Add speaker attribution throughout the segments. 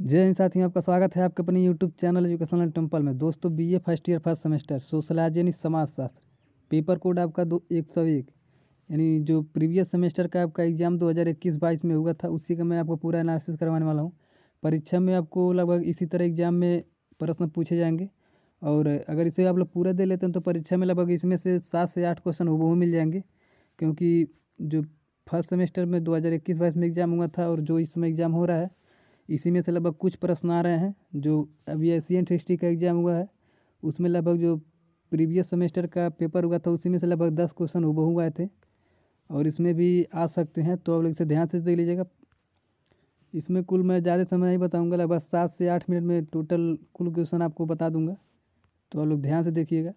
Speaker 1: जय हिंद साथियों, आपका स्वागत है आपके अपने यूट्यूब चैनल एजुकेशनल टेम्पल में। दोस्तों BA first year first semester sociology यानी समाजशास्त्र, पेपर कोड आपका 101 यानी जो प्रीवियस सेमेस्टर का आपका एग्ज़ाम 2021-22 में हुआ था, उसी का मैं आपको पूरा एनालिसिस करवाने वाला हूँ। परीक्षा में आपको लगभग इसी तरह एग्ज़ाम में प्रश्न पूछे जाएंगे और अगर इसे आप लोग पूरा दे लेते हैं तो परीक्षा में लगभग इसमें से 7 से 8 क्वेश्चन हूबहू मिल जाएंगे, क्योंकि जो फर्स्ट सेमेस्टर में 2021-22 में एग्ज़ाम हुआ था और जो इस समय एग्ज़ाम हो रहा है, इसी में से लगभग कुछ प्रश्न आ रहे हैं। जो अभी एशियन हिस्ट्री का एग्ज़ाम हुआ है, उसमें लगभग जो प्रीवियस सेमेस्टर का पेपर हुआ था, उसी में से लगभग 10 क्वेश्चन हूबहू आए थे और इसमें भी आ सकते हैं, तो आप लोग इसे ध्यान से देख लीजिएगा। इसमें कुल मैं ज़्यादा समय नहीं बताऊंगा, लगभग 7 से 8 मिनट में टोटल कुल क्वेश्चन आपको बता दूंगा, तो आप लोग ध्यान से देखिएगा।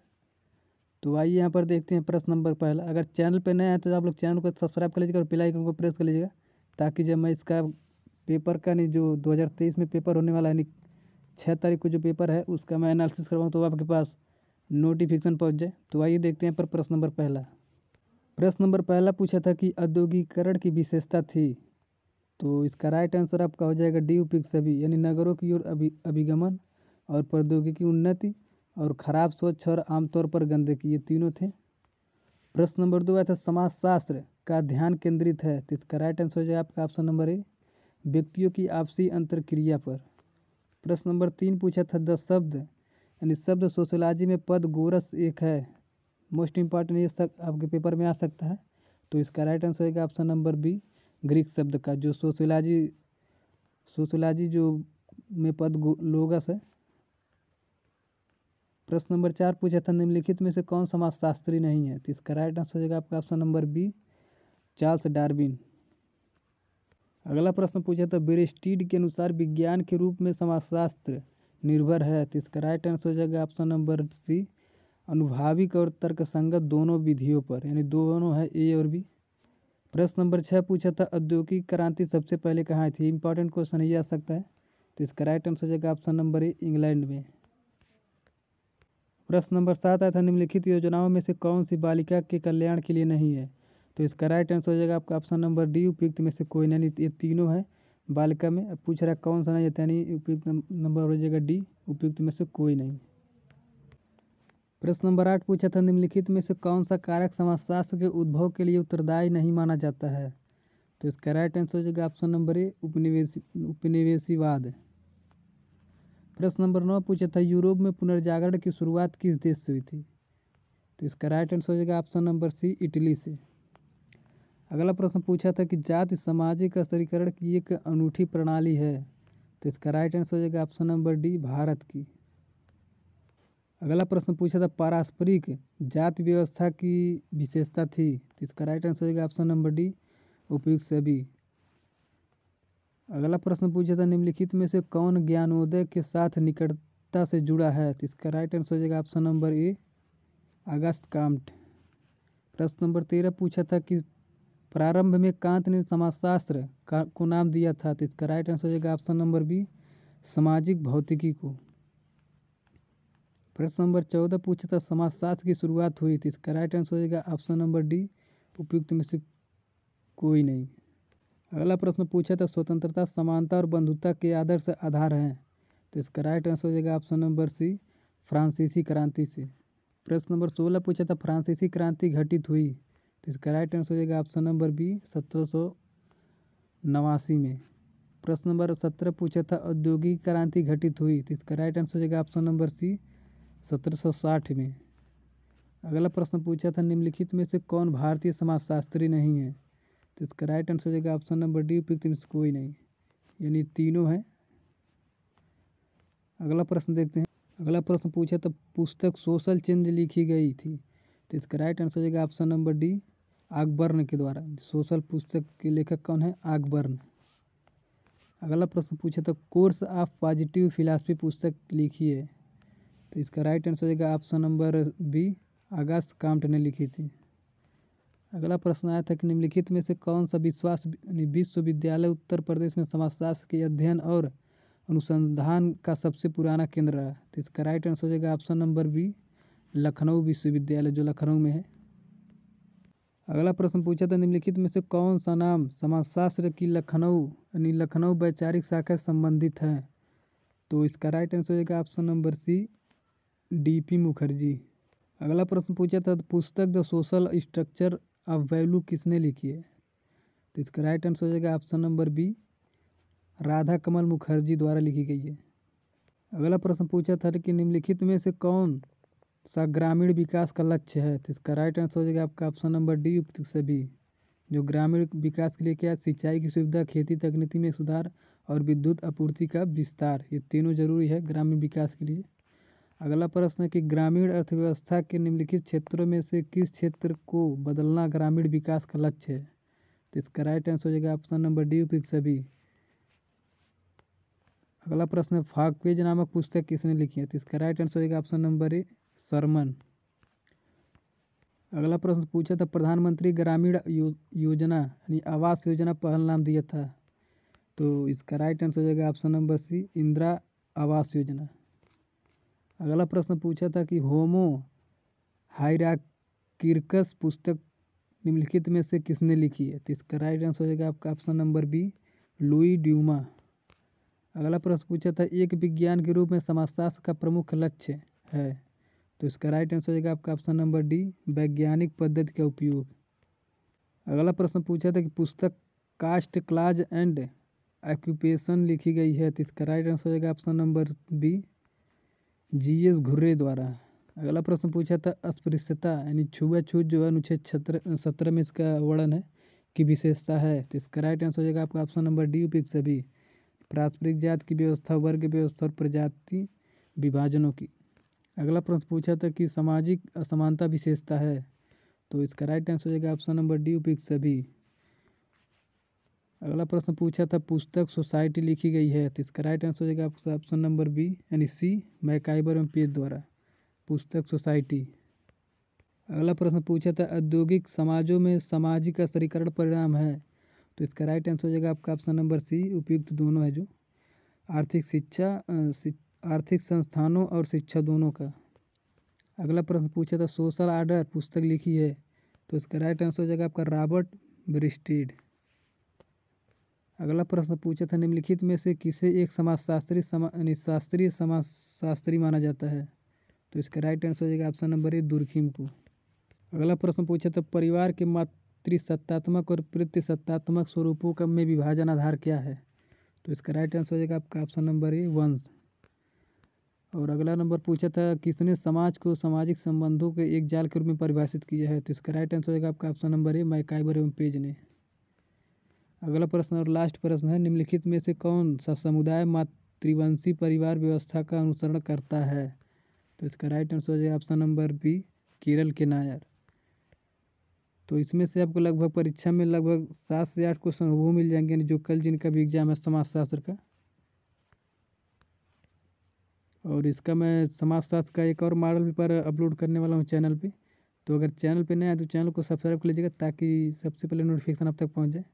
Speaker 1: तो आइए यहाँ पर देखते हैं प्रश्न नंबर पहला। अगर चैनल पर नए हैं तो आप लोग चैनल को सब्सक्राइब कर लीजिएगा और बेल आइकन को प्रेस कर लीजिएगा, ताकि जब मैं इसका पेपर का नहीं जो 2023 में पेपर होने वाला है, यानी 6 तारीख को जो पेपर है उसका मैं एनालिसिस करवाऊँ तो आपके पास नोटिफिकेशन पहुँच जाए। तो आइए देखते हैं पर प्रश्न नंबर पहला। प्रश्न नंबर पहला पूछा था कि औद्योगिकरण की विशेषता थी, तो इसका राइट आंसर आपका हो जाएगा डी उपयुक्त सभी, यानी नगरों की ओर अभिगमन और प्रौद्योगिकी उन्नति और खराब स्वच्छ और आमतौर पर गंदगी, ये तीनों थे। प्रश्न नंबर 2 आया था समाजशास्त्र का ध्यान केंद्रित है, तो इसका राइट आंसर हो जाएगा आपका ऑप्शन नंबर ए, व्यक्तियों की आपसी अंतरक्रिया पर। प्रश्न नंबर 3 पूछा था द शब्द यानी शब्द सोशोलॉजी में पद गोरस एक है, मोस्ट इंपॉर्टेंट, ये सब आपके पेपर में आ सकता है, तो इसका राइट आंसर होगा ऑप्शन नंबर बी, ग्रीक शब्द का जो सोशोलॉजी जो में पद लोगस है। प्रश्न नंबर 4 पूछा था निम्नलिखित में से कौन समाजशास्त्री नहीं है, तो इसका राइट आंसर हो जाएगा आपका option number B, Charles Darwin. अगला प्रश्न पूछा था बेरेस्टीड के अनुसार विज्ञान के रूप में समाजशास्त्र निर्भर है, तो इसका राइट आंसर हो जाएगा ऑप्शन नंबर सी, अनुभाविक और तर्कसंगत दोनों विधियों पर, यानी दोनों है ए और बी। प्रश्न नंबर 6 पूछा था औद्योगिक क्रांति सबसे पहले कहाँ थी, इंपॉर्टेंट क्वेश्चन ये आ सकता है, तो इसका राइट आंसर हो जाएगा ऑप्शन नंबर ए, इंग्लैंड में। प्रश्न नंबर 7 आया था निम्नलिखित योजनाओं में से कौन सी बालिका के कल्याण के लिए नहीं है, तो इसका राइट आंसर हो जाएगा आपका ऑप्शन नंबर डी, उपयुक्त में से कोई नहीं। ये तीनों है बालिका में, अब पूछ रहा है कौन सा नहीं है, यानी उपयुक्त नंबर हो जाएगा डी, उपयुक्त में से कोई नहीं। प्रश्न नंबर 8 पूछा था निम्नलिखित में से कौन सा कारक समाजशास्त्र के उद्भव के लिए उत्तरदायी नहीं माना जाता है, तो इसका राइट आंसर हो जाएगा ऑप्शन नंबर ए, उपनिवेशीवाद। प्रश्न नंबर 9 पूछा था यूरोप में पुनर्जागरण की शुरुआत किस देश से हुई थी, तो इसका राइट आंसर हो जाएगा ऑप्शन नंबर सी, इटली से। अगला प्रश्न पूछा था कि जाति सामाजिक स्तरीकरण की एक अनूठी प्रणाली है, तो इसका राइट आंसर हो जाएगा ऑप्शन नंबर डी, भारत की। अगला प्रश्न पूछा था पारस्परिक जाति व्यवस्था की विशेषता थी, तो इसका राइट आंसर हो जाएगा ऑप्शन नंबर डी, उपयुक्त सभी। अगला प्रश्न पूछा था निम्नलिखित में से कौन ज्ञानोदय के साथ निकटता से जुड़ा है, तो इसका राइट आंसर हो जाएगा option number A, August Comte. प्रश्न नंबर 13 पूछा था कि प्रारंभ में कांत ने समाजशास्त्र को नाम दिया था, तो इसका राइट आंसर हो जाएगा ऑप्शन नंबर बी, सामाजिक भौतिकी को। प्रश्न नंबर 14 पूछा था समाजशास्त्र की शुरुआत हुई, तो इसका राइट आंसर हो जाएगा ऑप्शन नंबर डी, उपयुक्त में से कोई नहीं। अगला प्रश्न पूछा था स्वतंत्रता समानता और बंधुता के आदर्श आधार हैं, तो इसका राइट आंसर हो जाएगा ऑप्शन नंबर सी, फ्रांसीसी क्रांति से। प्रश्न नंबर 16 पूछा था फ्रांसीसी क्रांति घटित हुई, तो इसका राइट आंसर हो जाएगा ऑप्शन नंबर बी, 1789 में। प्रश्न नंबर 17 पूछा था औद्योगिक क्रांति घटित हुई, तो इसका राइट आंसर हो जाएगा ऑप्शन नंबर सी, 1760 में। अगला प्रश्न पूछा था निम्नलिखित में से कौन भारतीय समाजशास्त्री नहीं है, तो इसका राइट आंसर हो जाएगा ऑप्शन नंबर डी, उपयुक्त में से कोई नहीं, यानी तीनों है। अगला प्रश्न देखते हैं। अगला प्रश्न पूछा था पुस्तक सोशल चेंज लिखी गई थी, तो इसका राइट आंसर हो जाएगा ऑप्शन नंबर डी, आकबर्न के द्वारा। सोशल पुस्तक के लेखक कौन है, आकबर्न। अगला प्रश्न पूछा था कोर्स ऑफ पॉजिटिव फिलॉसफी पुस्तक लिखी है, तो इसका राइट आंसर हो जाएगा ऑप्शन नंबर बी, अगस्त काम्ट ने लिखी थी। अगला प्रश्न आया था कि निम्नलिखित में से कौन सा विश्वविद्यालय उत्तर प्रदेश में समाजशास्त्र के अध्ययन और अनुसंधान का सबसे पुराना केंद्र रहा, तो इसका राइट आंसर हो जाएगा ऑप्शन नंबर बी, लखनऊ विश्वविद्यालय जो लखनऊ में है। अगला प्रश्न पूछा था निम्नलिखित में से कौन सा नाम समाजशास्त्र की लखनऊ यानी लखनऊ वैचारिक शाखा से संबंधित है, तो इसका राइट आंसर हो जाएगा option number C, DP Mukherjee. अगला प्रश्न पूछा था, पुस्तक the social structure of value किसने लिखी है? तो इसका राइट आंसर हो जाएगा option number B, Radha Kamal Mukherjee द्वारा लिखी गई है। अगला प्रश्न पूछा था कि निम्नलिखित में से कौन सा ग्रामीण विकास का लक्ष्य है? तो इसका राइट आंसर हो जाएगा आपका ऑप्शन नंबर डी, उपयुक्त सभी। जो ग्रामीण विकास के लिए क्या, सिंचाई की सुविधा, खेती तकनीकी में सुधार और विद्युत आपूर्ति का विस्तार, ये तीनों जरूरी है ग्रामीण विकास के लिए। अगला प्रश्न है कि ग्रामीण अर्थव्यवस्था के निम्नलिखित क्षेत्रों में से किस क्षेत्र को बदलना ग्रामीण विकास का लक्ष्य है? तो इसका राइट आंसर हो जाएगा ऑप्शन नंबर डी, उपयुक्त सभी। अगला प्रश्न है, फाकवेज नामक पुस्तक किसने लिखी है? तो इसका राइट आंसर हो जाएगा ऑप्शन नंबर ए, सरमन। अगला प्रश्न पूछा था, प्रधानमंत्री ग्रामीण योजना यानी आवास योजना पहल नाम दिया था? तो इसका राइट आंसर हो जाएगा ऑप्शन नंबर सी, इंदिरा आवास योजना। अगला प्रश्न पूछा था कि होमो हायरार्किकस पुस्तक निम्नलिखित में से किसने लिखी है? तो इसका राइट आंसर हो जाएगा आपका option number B, Louis Dumont. अगला प्रश्न पूछा था, एक विज्ञान के रूप में समाजशास्त्र का प्रमुख लक्ष्य है? तो इसका राइट आंसर हो जाएगा आपका ऑप्शन नंबर डी, वैज्ञानिक पद्धति का उपयोग। अगला प्रश्न पूछा था कि पुस्तक कास्ट क्लाज एंड ऑक्यूपेशन लिखी गई है? तो इसका राइट आंसर हो जाएगा ऑप्शन नंबर बी, जीएस घुर्रे द्वारा। अगला प्रश्न पूछा था, अस्पृश्यता यानी छुआछूत जो है अनुच्छेद 17 में इसका वर्णन है की विशेषता है? तो इसका राइट आंसर हो जाएगा आपका ऑप्शन नंबर डी, उपयुक्त सभी। पारस्परिक जाति की व्यवस्था, वर्ग व्यवस्था और प्रजाति विभाजनों की। अगला प्रश्न पूछा था कि सामाजिक असमानता विशेषता है? तो इसका राइट आंसर हो जाएगा ऑप्शन नंबर डी, उपयुक्त सभी। अगला प्रश्न पूछा था, पुस्तक सोसाइटी लिखी गई है? तो इसका राइट आंसर हो जाएगा आपका ऑप्शन नंबर बी यानी सी, मैकाइबर एवं पेज द्वारा, पुस्तक सोसाइटी। अगला प्रश्न पूछा था, औद्योगिक समाजों में सामाजिक स्तरीकरण परिणाम है? तो इसका राइट आंसर हो जाएगा आपका ऑप्शन नंबर सी, उपयुक्त दोनों है जो आर्थिक शिक्षा, आर्थिक संस्थानों और शिक्षा दोनों का। अगला प्रश्न पूछा था, सोशल आर्डर पुस्तक लिखी है? तो इसका राइट आंसर हो जाएगा आपका रॉबर्ट ब्रिस्टेड। अगला प्रश्न पूछा था, निम्नलिखित में से किसे एक समाजशास्त्री शास्त्रीय समाजशास्त्री माना जाता है? तो इसका राइट आंसर हो जाएगा ऑप्शन नंबर ए, दुर्खिम को। अगला प्रश्न पूछा था, परिवार के मातृसत्तात्मक और पितृसत्तात्मक स्वरूपों का में विभाजन आधार क्या है? तो इसका राइट आंसर हो जाएगा आपका ऑप्शन नंबर ए, वंश। और अगला नंबर पूछा था, किसने समाज को सामाजिक संबंधों के एक जाल के रूप में परिभाषित किया है? तो इसका राइट आंसर हो जाएगा आपका ऑप्शन नंबर ए, मैकाइबर एवं पेज ने। अगला प्रश्न और लास्ट प्रश्न है, निम्नलिखित में से कौन सा समुदाय मातृवंशी परिवार व्यवस्था का अनुसरण करता है? तो इसका राइट आंसर हो जाएगा ऑप्शन नंबर बी, केरल के नायर। तो इसमें से आपको लगभग परीक्षा में लगभग 7 से 8 क्वेश्चन वो मिल जाएंगे, यानी जो कल जिनका भी एग्जाम है समाजशास्त्र का। और इसका मैं समाजशास्त्र का एक और मॉडल पेपर अपलोड करने वाला हूँ चैनल पे। तो अगर चैनल पे नया है तो चैनल को सब्सक्राइब कर लीजिएगा ताकि सबसे पहले नोटिफिकेशन आप तक पहुँच जाए।